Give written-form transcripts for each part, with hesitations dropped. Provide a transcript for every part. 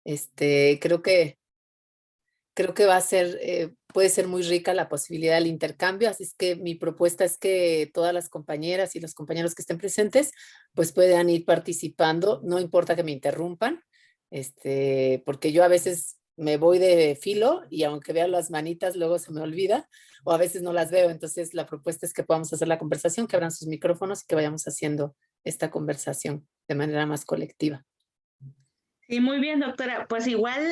Creo que va a ser, puede ser muy rica la posibilidad del intercambio, así es que mi propuesta es que todas las compañeras y los compañeros que estén presentes, pues puedan ir participando, no importa que me interrumpan, porque yo a veces me voy de filo y aunque vea las manitas, luego se me olvida o a veces no las veo, entonces la propuesta es que podamos hacer la conversación, que abran sus micrófonos y que vayamos haciendo esta conversación de manera más colectiva. Sí, muy bien, doctora. Pues igual,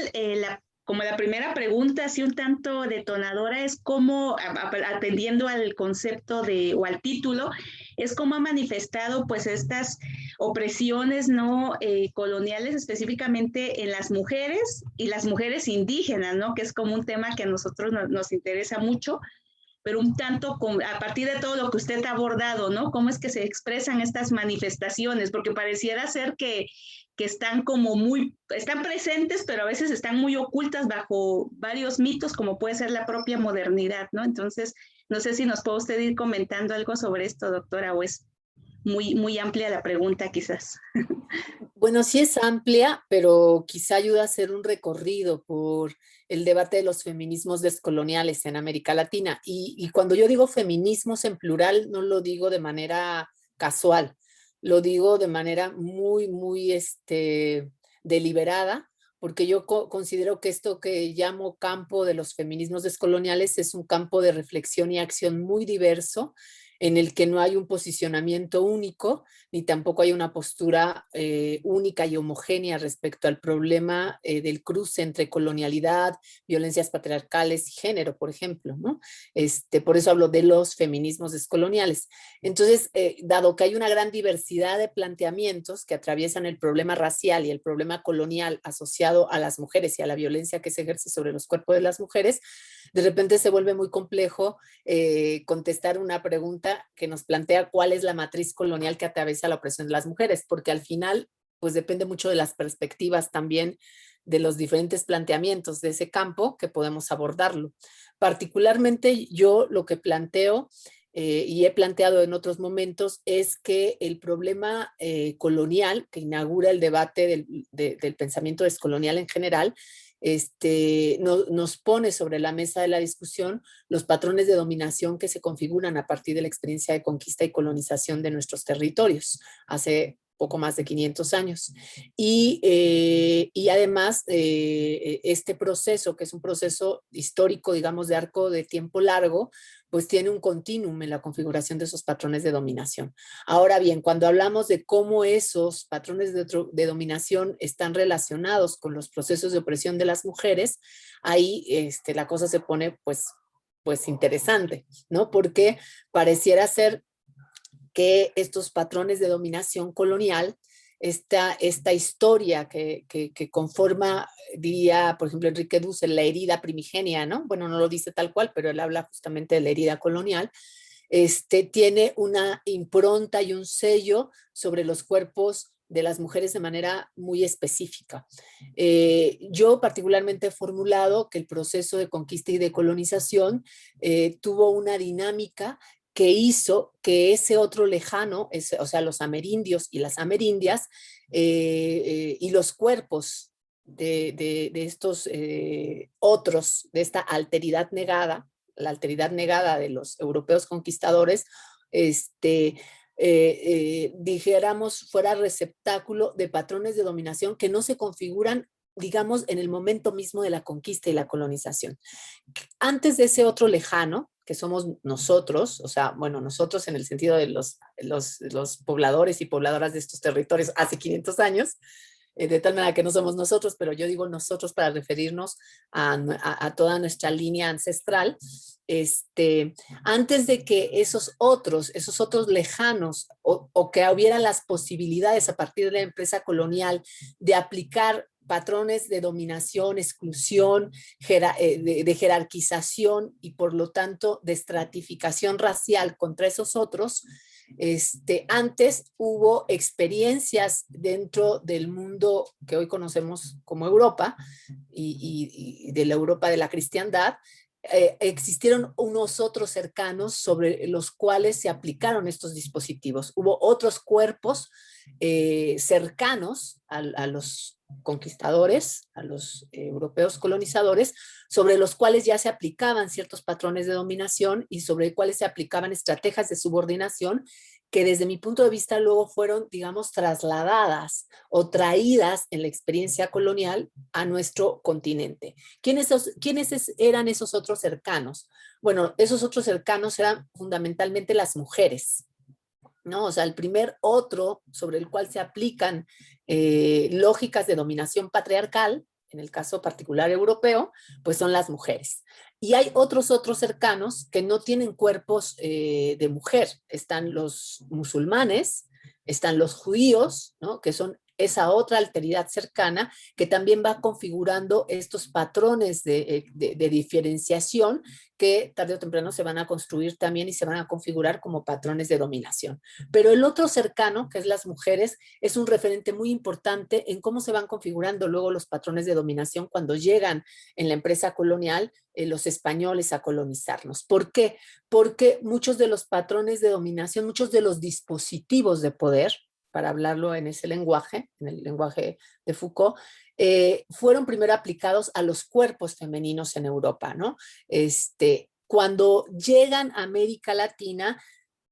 como la primera pregunta, así un tanto detonadora, es cómo, atendiendo al concepto o al título, es cómo ha manifestado pues estas opresiones no coloniales específicamente en las mujeres y las mujeres indígenas, ¿no? Que es como un tema que a nosotros nos interesa mucho, pero un tanto a partir de todo lo que usted ha abordado, ¿no? ¿Cómo es que se expresan estas manifestaciones? Porque pareciera ser que están como están presentes, pero a veces están muy ocultas bajo varios mitos, como puede ser la propia modernidad, ¿no? Entonces, no sé si nos puede usted ir comentando algo sobre esto, doctora, o es muy amplia la pregunta quizás. Bueno, sí es amplia, pero quizá ayuda a hacer un recorrido por el debate de los feminismos descoloniales en América Latina. Y cuando yo digo feminismos en plural, no lo digo de manera casual, lo digo de manera muy deliberada, porque yo considero que esto que llamo campo de los feminismos descoloniales es un campo de reflexión y acción muy diverso, en el que no hay un posicionamiento único, ni tampoco hay una postura única y homogénea respecto al problema del cruce entre colonialidad, violencias patriarcales y género, por ejemplo, ¿no? Por eso hablo de los feminismos descoloniales. Entonces, dado que hay una gran diversidad de planteamientos que atraviesan el problema racial y el problema colonial asociado a las mujeres y a la violencia que se ejerce sobre los cuerpos de las mujeres, de repente se vuelve muy complejo contestar una pregunta que nos plantea cuál es la matriz colonial que atraviesa la opresión de las mujeres, porque al final, pues depende mucho de las perspectivas también de los diferentes planteamientos de ese campo que podemos abordarlo. Particularmente yo lo que planteo y he planteado en otros momentos es que el problema colonial que inaugura el debate del pensamiento descolonial en general nos pone sobre la mesa de la discusión los patrones de dominación que se configuran a partir de la experiencia de conquista y colonización de nuestros territorios hace poco más de 500 años. Y además, este proceso, que es un proceso histórico, digamos, de arco de tiempo largo, pues tiene un continuum en la configuración de esos patrones de dominación. Ahora bien, cuando hablamos de cómo esos patrones de dominación están relacionados con los procesos de opresión de las mujeres, ahí la cosa se pone pues interesante, ¿no? Porque pareciera ser que estos patrones de dominación colonial, esta historia que conforma, diría, por ejemplo, Enrique Dussel, la herida primigenia, ¿no? Bueno, no lo dice tal cual, pero él habla justamente de la herida colonial, tiene una impronta y un sello sobre los cuerpos de las mujeres de manera muy específica. Yo particularmente he formulado que el proceso de conquista y de colonización tuvo una dinámica que hizo que ese otro lejano, o sea, los amerindios y las amerindias, y los cuerpos de estos otros, de esta alteridad negada, la alteridad negada de los europeos conquistadores, dijéramos, fuera receptáculo de patrones de dominación que no se configuran, digamos, en el momento mismo de la conquista y la colonización. Antes de ese otro lejano, que somos nosotros, o sea, bueno, nosotros en el sentido de los pobladores y pobladoras de estos territorios hace 500 años, de tal manera que no somos nosotros, pero yo digo nosotros para referirnos a toda nuestra línea ancestral, antes de que esos otros lejanos, o que hubiera las posibilidades a partir de la empresa colonial de aplicar patrones de dominación, exclusión, de jerarquización y por lo tanto de estratificación racial contra esos otros, antes hubo experiencias dentro del mundo que hoy conocemos como Europa y de la Europa de la cristiandad, existieron unos otros cercanos sobre los cuales se aplicaron estos dispositivos. Hubo otros cuerpos cercanos a los conquistadores, a los europeos colonizadores, sobre los cuales ya se aplicaban ciertos patrones de dominación y sobre los cuales se aplicaban estrategias de subordinación que desde mi punto de vista luego fueron, digamos, trasladadas o traídas en la experiencia colonial a nuestro continente. ¿Quiénes eran esos otros cercanos? Bueno, esos otros cercanos eran fundamentalmente las mujeres, ¿no? O sea, el primer otro sobre el cual se aplican lógicas de dominación patriarcal, en el caso particular europeo, pues son las mujeres. Y hay otros cercanos que no tienen cuerpos de mujer. Están los musulmanes, están los judíos, ¿no? Que son esa otra alteridad cercana que también va configurando estos patrones de diferenciación que tarde o temprano se van a construir también y se van a configurar como patrones de dominación. Pero el otro cercano, que es las mujeres, es un referente muy importante en cómo se van configurando luego los patrones de dominación cuando llegan en la empresa colonial los españoles a colonizarnos. ¿Por qué? Porque muchos de los patrones de dominación, muchos de los dispositivos de poder, para hablarlo en ese lenguaje, en el lenguaje de Foucault, fueron primero aplicados a los cuerpos femeninos en Europa, ¿no? Cuando llegan a América Latina,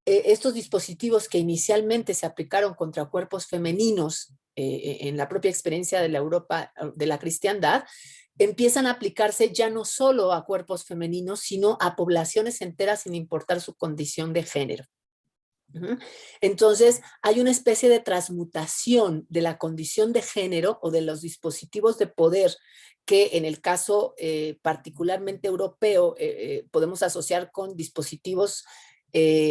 estos dispositivos que inicialmente se aplicaron contra cuerpos femeninos en la propia experiencia de la Europa de la cristiandad, empiezan a aplicarse ya no solo a cuerpos femeninos, sino a poblaciones enteras sin importar su condición de género. Entonces, hay una especie de transmutación de la condición de género o de los dispositivos de poder que en el caso particularmente europeo podemos asociar con dispositivos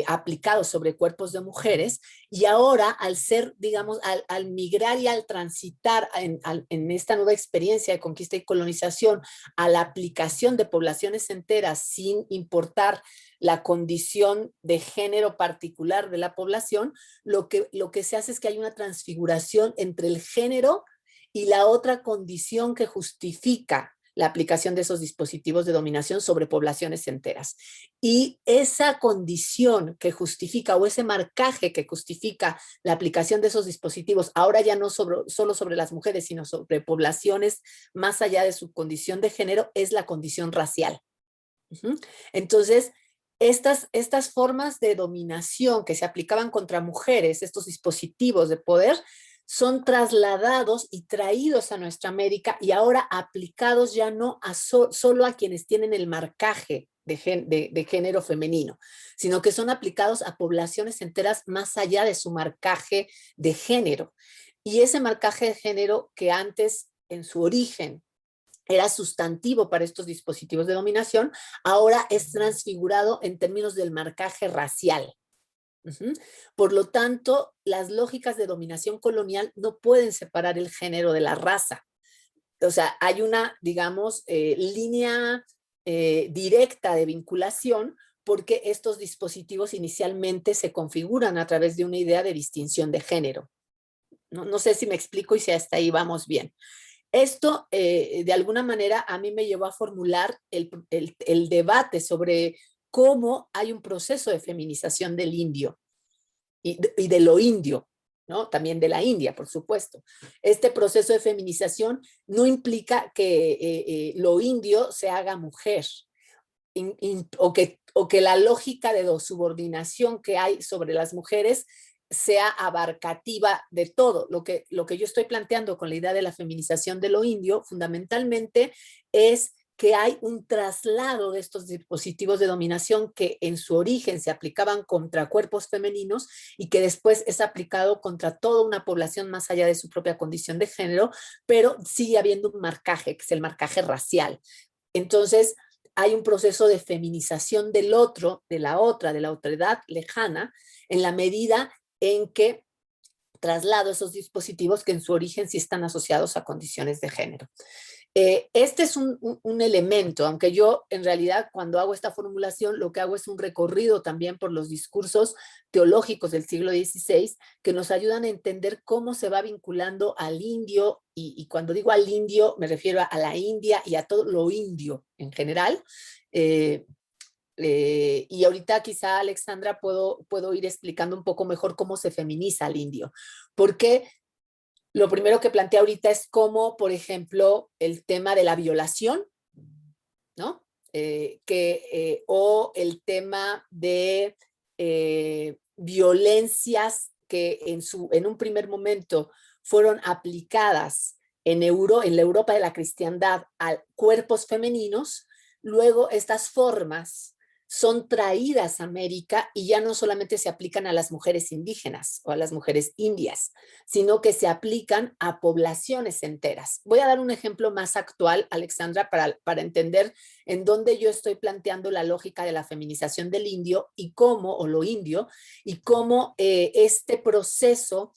aplicados sobre cuerpos de mujeres, y ahora al ser, digamos, al migrar y al transitar en esta nueva experiencia de conquista y colonización a la aplicación de poblaciones enteras sin importar la condición de género particular de la población, lo que se hace es que hay una transfiguración entre el género y la otra condición que justifica la aplicación de esos dispositivos de dominación sobre poblaciones enteras. Y esa condición que justifica o ese marcaje que justifica la aplicación de esos dispositivos, ahora ya no solo sobre las mujeres, sino sobre poblaciones más allá de su condición de género, es la condición racial. Entonces, estas formas de dominación que se aplicaban contra mujeres, estos dispositivos de poder, son trasladados y traídos a nuestra América y ahora aplicados ya no solo a quienes tienen el marcaje de género femenino, sino que son aplicados a poblaciones enteras más allá de su marcaje de género. Y ese marcaje de género que antes en su origen era sustantivo para estos dispositivos de dominación, ahora es transfigurado en términos del marcaje racial. Por lo tanto, las lógicas de dominación colonial no pueden separar el género de la raza. O sea, hay una, digamos, línea directa de vinculación porque estos dispositivos inicialmente se configuran a través de una idea de distinción de género. No sé si me explico y si hasta ahí vamos bien. Esto, de alguna manera, a mí me llevó a formular el debate sobre cómo hay un proceso de feminización del indio y de lo indio, ¿no? También de la India, por supuesto. Este proceso de feminización no implica que lo indio se haga mujer o que la lógica de subordinación que hay sobre las mujeres sea abarcativa de todo. Lo que yo estoy planteando con la idea de la feminización de lo indio, fundamentalmente, es que hay un traslado de estos dispositivos de dominación que en su origen se aplicaban contra cuerpos femeninos y que después es aplicado contra toda una población más allá de su propia condición de género, pero sigue habiendo un marcaje, que es el marcaje racial. Entonces, hay un proceso de feminización del otro, de la otredad lejana, en la medida en que traslado esos dispositivos que en su origen sí están asociados a condiciones de género. Este es un elemento, aunque yo en realidad cuando hago esta formulación lo que hago es un recorrido también por los discursos teológicos del siglo XVI que nos ayudan a entender cómo se va vinculando al indio y cuando digo al indio me refiero a la India y a todo lo indio en general. Y ahorita quizá, Alexandra, puedo ir explicando un poco mejor cómo se feminiza al indio, porque lo primero que plantea ahorita es cómo, por ejemplo, el tema de la violación, ¿no? O el tema de violencias que en un primer momento fueron aplicadas en la Europa de la cristiandad a cuerpos femeninos, luego estas formas son traídas a América y ya no solamente se aplican a las mujeres indígenas o a las mujeres indias, sino que se aplican a poblaciones enteras. Voy a dar un ejemplo más actual, Alexandra, para entender en dónde yo estoy planteando la lógica de la feminización del indio y cómo, o lo indio, y cómo este proceso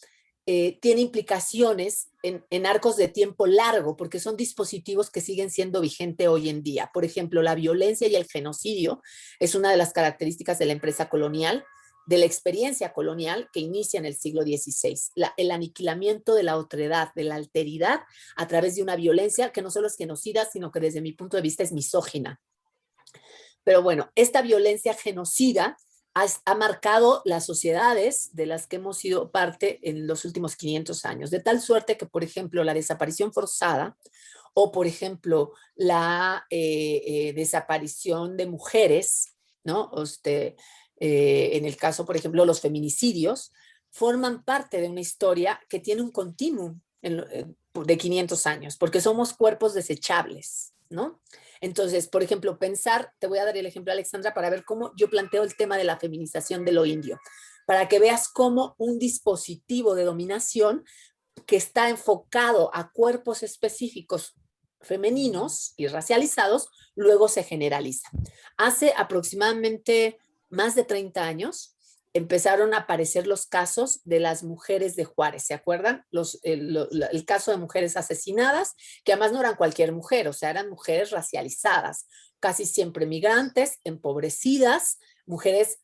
tiene implicaciones en arcos de tiempo largo, porque son dispositivos que siguen siendo vigentes hoy en día. Por ejemplo, la violencia y el genocidio es una de las características de la empresa colonial, de la experiencia colonial que inicia en el siglo XVI. El aniquilamiento de la otredad, de la alteridad, a través de una violencia que no solo es genocida, sino que desde mi punto de vista es misógina. Pero bueno, esta violencia genocida ha marcado las sociedades de las que hemos sido parte en los últimos 500 años, de tal suerte que, por ejemplo, la desaparición forzada o, por ejemplo, la desaparición de mujeres, ¿no? En el caso, por ejemplo, los feminicidios, forman parte de una historia que tiene un continuum de 500 años, porque somos cuerpos desechables, ¿no? Entonces, por ejemplo, te voy a dar el ejemplo, Alexandra, para ver cómo yo planteo el tema de la feminización de lo indio, para que veas cómo un dispositivo de dominación que está enfocado a cuerpos específicos femeninos y racializados, luego se generaliza. Hace aproximadamente más de 30 años, empezaron a aparecer los casos de las mujeres de Juárez, ¿se acuerdan? El caso de mujeres asesinadas, que además no eran cualquier mujer, o sea, eran mujeres racializadas, casi siempre migrantes, empobrecidas, mujeres,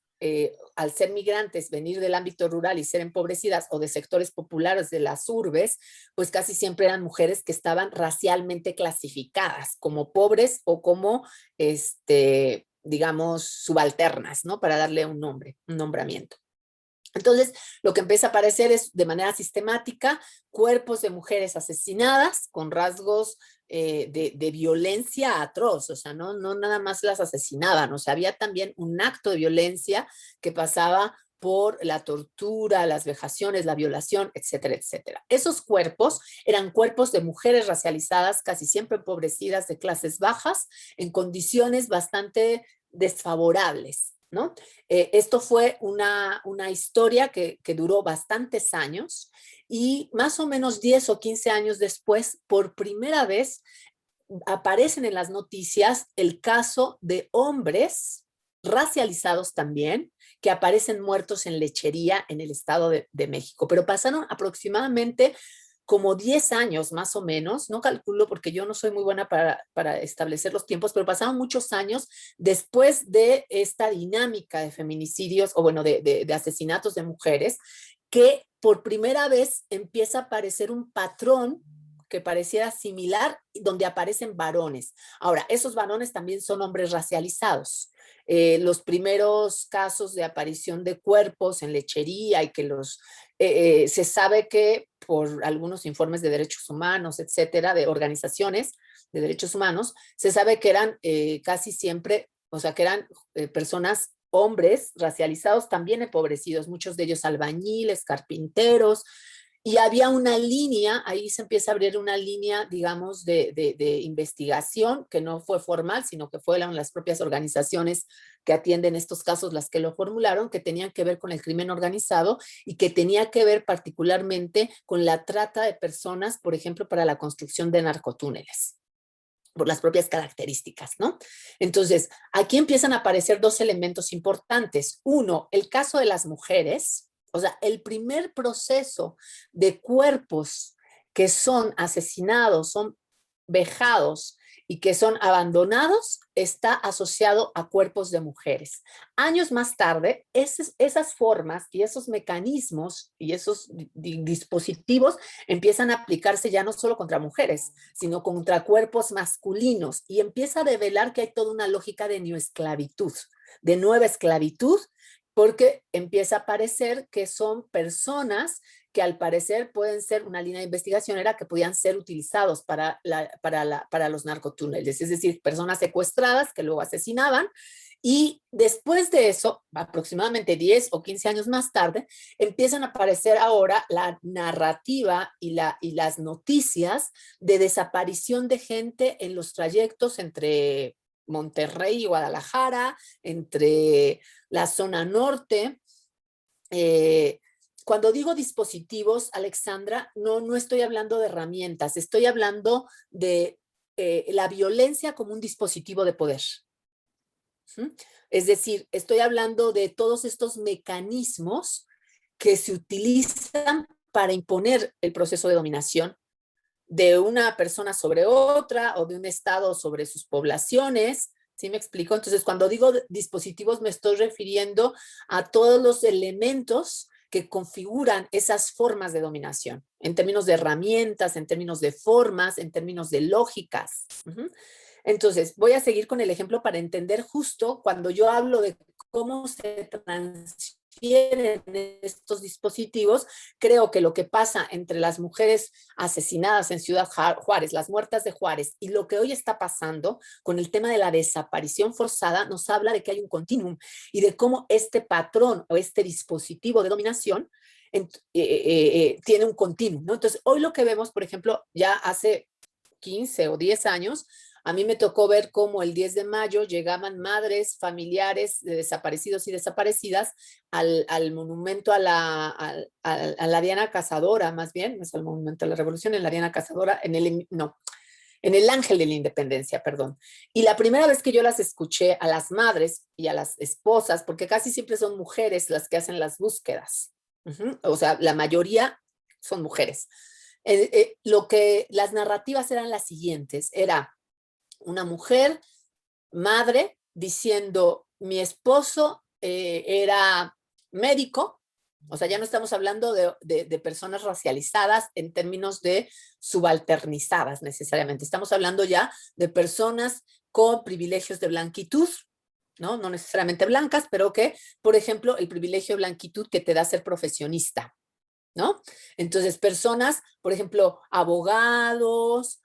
al ser migrantes, venir del ámbito rural y ser empobrecidas o de sectores populares de las urbes, pues casi siempre eran mujeres que estaban racialmente clasificadas como pobres o como, digamos, subalternas, ¿no? Para darle un nombramiento. Entonces, lo que empieza a aparecer es de manera sistemática cuerpos de mujeres asesinadas con rasgos de violencia atroz, o sea, no nada más las asesinaban, o sea, había también un acto de violencia que pasaba por la tortura, las vejaciones, la violación, etcétera, etcétera. Esos cuerpos eran cuerpos de mujeres racializadas, casi siempre empobrecidas, de clases bajas, en condiciones bastante desfavorables, ¿no? Esto fue una historia que duró bastantes años y más o menos 10 o 15 años después, por primera vez, aparecen en las noticias el caso de hombres racializados también, que aparecen muertos en lechería en el Estado de México. Pero pasaron aproximadamente como 10 años más o menos, no calculo porque yo no soy muy buena para establecer los tiempos, pero pasaron muchos años después de esta dinámica de feminicidios o bueno, de asesinatos de mujeres, que por primera vez empieza a aparecer un patrón que pareciera similar, donde aparecen varones. Ahora, esos varones también son hombres racializados. Los primeros casos de aparición de cuerpos en lechería y que se sabe que por algunos informes de derechos humanos, etcétera, de organizaciones de derechos humanos, se sabe que eran casi siempre, o sea, que eran personas, hombres racializados, también empobrecidos, muchos de ellos albañiles, carpinteros, y había una línea, ahí se empieza a abrir una línea, digamos, de investigación que no fue formal, sino que fueron las propias organizaciones que atienden estos casos las que lo formularon, que tenían que ver con el crimen organizado y que tenía que ver particularmente con la trata de personas, por ejemplo, para la construcción de narcotúneles por las propias características, ¿no? Entonces, aquí empiezan a aparecer dos elementos importantes. Uno, el caso de las mujeres, o sea, el primer proceso de cuerpos que son asesinados, son vejados y que son abandonados está asociado a cuerpos de mujeres. Años más tarde, esas formas y esos mecanismos y esos dispositivos empiezan a aplicarse ya no solo contra mujeres, sino contra cuerpos masculinos, y empieza a develar que hay toda una lógica de neoesclavitud, de nueva esclavitud, porque empieza a aparecer que son personas que al parecer pueden ser, una línea de investigación era que podían ser utilizados para los narcotúneles, es decir, personas secuestradas que luego asesinaban. Y después de eso, aproximadamente 10 o 15 años más tarde, empiezan a aparecer ahora la narrativa y las noticias de desaparición de gente en los trayectos entre Monterrey y Guadalajara, entre la zona norte. Cuando digo dispositivos, Alexandra, no estoy hablando de herramientas, estoy hablando de la violencia como un dispositivo de poder. Es decir, estoy hablando de todos estos mecanismos que se utilizan para imponer el proceso de dominación de una persona sobre otra o de un estado sobre sus poblaciones. ¿Sí me explico? Entonces, cuando digo dispositivos, me estoy refiriendo a todos los elementos que configuran esas formas de dominación, en términos de herramientas, en términos de formas, en términos de lógicas. Entonces, voy a seguir con el ejemplo para entender justo cuando yo hablo de cómo se transfieren estos dispositivos. Creo que lo que pasa entre las mujeres asesinadas en Ciudad Juárez, las muertas de Juárez, y lo que hoy está pasando con el tema de la desaparición forzada, nos habla de que hay un continuum y de cómo este patrón o este dispositivo de dominación tiene un continuum, ¿no? Entonces, hoy lo que vemos, por ejemplo, ya hace 15 o 10 años, a mí me tocó ver cómo el 10 de mayo llegaban madres, familiares de desaparecidos y desaparecidas al monumento a la Diana Cazadora, más bien, no es el monumento a la Revolución, en la Diana Cazadora, en el Ángel de la Independencia, perdón. Y la primera vez que yo las escuché a las madres y a las esposas, porque casi siempre son mujeres las que hacen las búsquedas, o sea, la mayoría son mujeres. Las narrativas eran las siguientes, era una mujer, madre, diciendo, mi esposo era médico, o sea, ya no estamos hablando de personas racializadas en términos de subalternizadas necesariamente, estamos hablando ya de personas con privilegios de blanquitud, ¿no? No necesariamente blancas, pero que, por ejemplo, el privilegio de blanquitud que te da ser profesionista, ¿no? Entonces, personas, por ejemplo, abogados,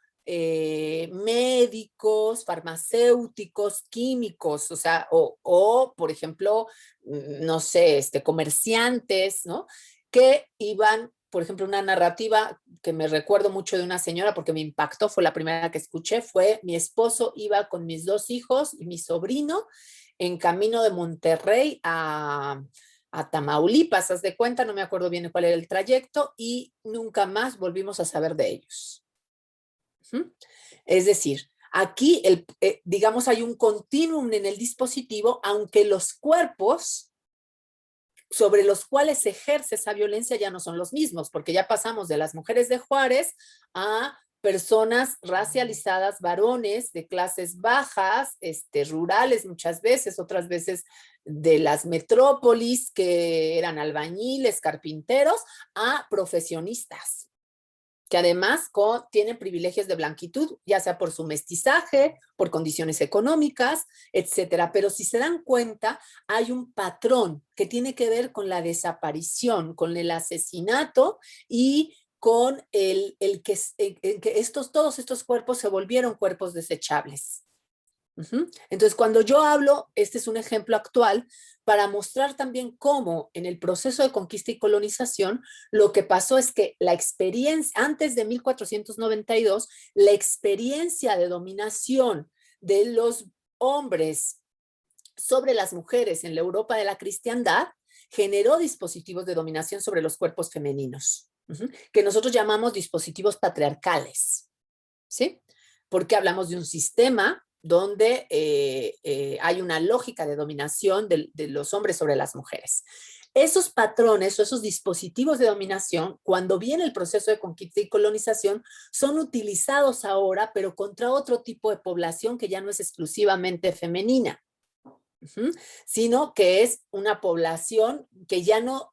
médicos, farmacéuticos, químicos, o sea, por ejemplo, no sé, comerciantes, ¿no? Que iban, por ejemplo, una narrativa que me recuerdo mucho de una señora porque me impactó, fue la primera que escuché, fue mi esposo iba con mis 2 hijos y mi sobrino en camino de Monterrey a Tamaulipas, haz de cuenta, no me acuerdo bien cuál era el trayecto, y nunca más volvimos a saber de ellos. Es decir, aquí, digamos, hay un continuum en el dispositivo, aunque los cuerpos sobre los cuales se ejerce esa violencia ya no son los mismos, porque ya pasamos de las mujeres de Juárez a personas racializadas, varones de clases bajas, rurales muchas veces, otras veces de las metrópolis que eran albañiles, carpinteros, a profesionistas que además tienen privilegios de blanquitud, ya sea por su mestizaje, por condiciones económicas, etcétera. Pero si se dan cuenta, hay un patrón que tiene que ver con la desaparición, con el asesinato y con el que todos estos cuerpos se volvieron cuerpos desechables. Entonces, cuando yo hablo, este es un ejemplo actual para mostrar también cómo en el proceso de conquista y colonización, lo que pasó es que la experiencia, antes de 1492, la experiencia de dominación de los hombres sobre las mujeres en la Europa de la cristiandad generó dispositivos de dominación sobre los cuerpos femeninos, que nosotros llamamos dispositivos patriarcales, ¿sí? Porque hablamos de un sistema donde hay una lógica de dominación de los hombres sobre las mujeres. Esos patrones o esos dispositivos de dominación, cuando viene el proceso de conquista y colonización, son utilizados ahora, pero contra otro tipo de población que ya no es exclusivamente femenina. Sino que es una población que ya no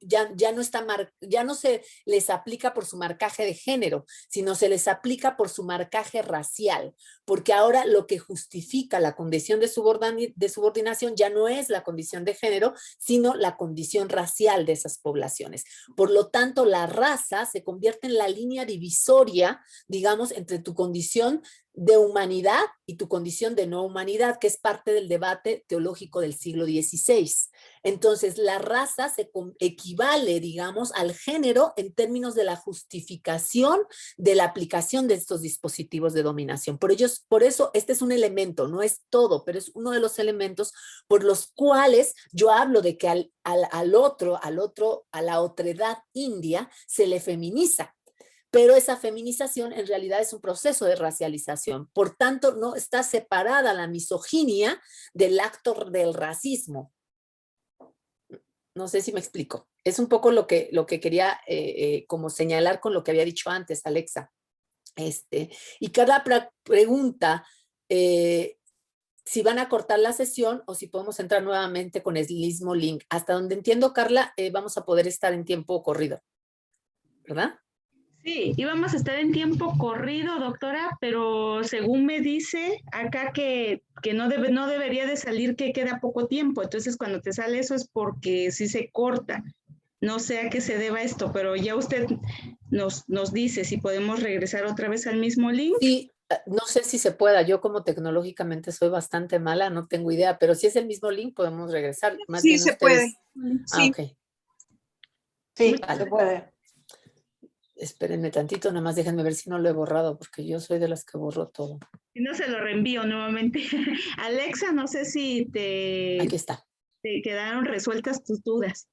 se les aplica por su marcaje de género, sino se les aplica por su marcaje racial, porque ahora lo que justifica la condición de subordinación ya no es la condición de género, sino la condición racial de esas poblaciones. Por lo tanto, la raza se convierte en la línea divisoria, digamos, entre tu condición de humanidad y tu condición de no humanidad, que es parte del debate teológico del siglo XVI. Entonces, la raza se equivale, digamos, al género en términos de la justificación de la aplicación de estos dispositivos de dominación. Por eso, este es un elemento, no es todo, pero es uno de los elementos por los cuales yo hablo de que a la otredad india se le feminiza. Pero esa feminización en realidad es un proceso de racialización. Por tanto, no está separada la misoginia del acto del racismo. No sé si me explico. Es un poco lo que quería como señalar con lo que había dicho antes, Alexa. Y cada pregunta, si van a cortar la sesión o si podemos entrar nuevamente con el mismo link. Hasta donde entiendo, Carla, vamos a poder estar en tiempo corrido, ¿verdad? Sí, íbamos a estar en tiempo corrido, doctora, pero según me dice acá que no debería de salir, que queda poco tiempo. Entonces, cuando te sale eso es porque sí se corta. No sé a qué se deba esto, pero ya usted nos dice si podemos regresar otra vez al mismo link. Sí, no sé si se pueda. Yo como tecnológicamente soy bastante mala, no tengo idea, pero si es el mismo link podemos regresar. Más sí, bien se ustedes. puede. Ah, ok. Sí, se puede. Espérenme tantito, nada más déjenme ver si no lo he borrado, porque yo soy de las que borro todo. Si no, se lo reenvío nuevamente. Alexa, no sé si Aquí está. te quedaron resueltas tus dudas.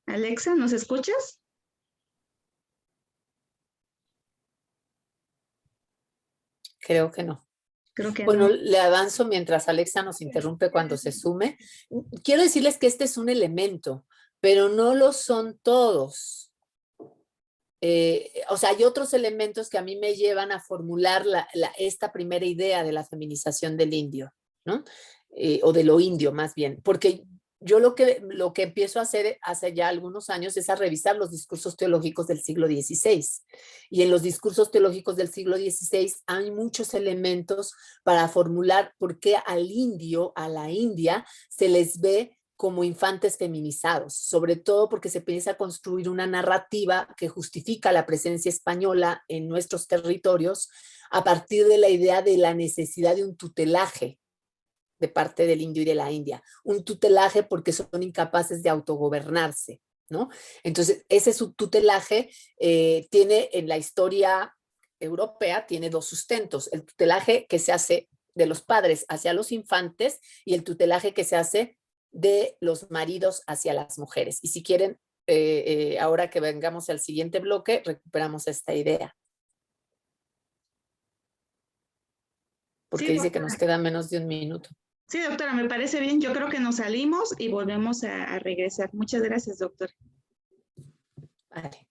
Alexa, ¿nos escuchas? Creo que no. Creo que bueno, no. le avanzo mientras Alexa nos interrumpe cuando se sume. Quiero decirles que este es un elemento, pero no lo son todos. O sea, hay otros elementos que a mí me llevan a formular esta primera idea de la feminización del indio, ¿no? O de lo indio más bien, porque yo lo que empiezo a hacer hace ya algunos años es a revisar los discursos teológicos del siglo XVI. Y en los discursos teológicos del siglo XVI hay muchos elementos para formular por qué al indio, a la India, se les ve como infantes feminizados, sobre todo porque se piensa construir una narrativa que justifica la presencia española en nuestros territorios a partir de la idea de la necesidad de un tutelaje de parte del indio y de la India. Un tutelaje porque son incapaces de autogobernarse, ¿no? Entonces, ese tutelaje tiene en la historia europea, tiene dos sustentos. El tutelaje que se hace de los padres hacia los infantes y el tutelaje que se hace de los maridos hacia las mujeres. Y si quieren, ahora que vengamos al siguiente bloque, recuperamos esta idea. Porque sí, dice que nos queda menos de un minuto. Sí, doctora, me parece bien. Yo creo que nos salimos y volvemos a regresar. Muchas gracias, doctora. Vale.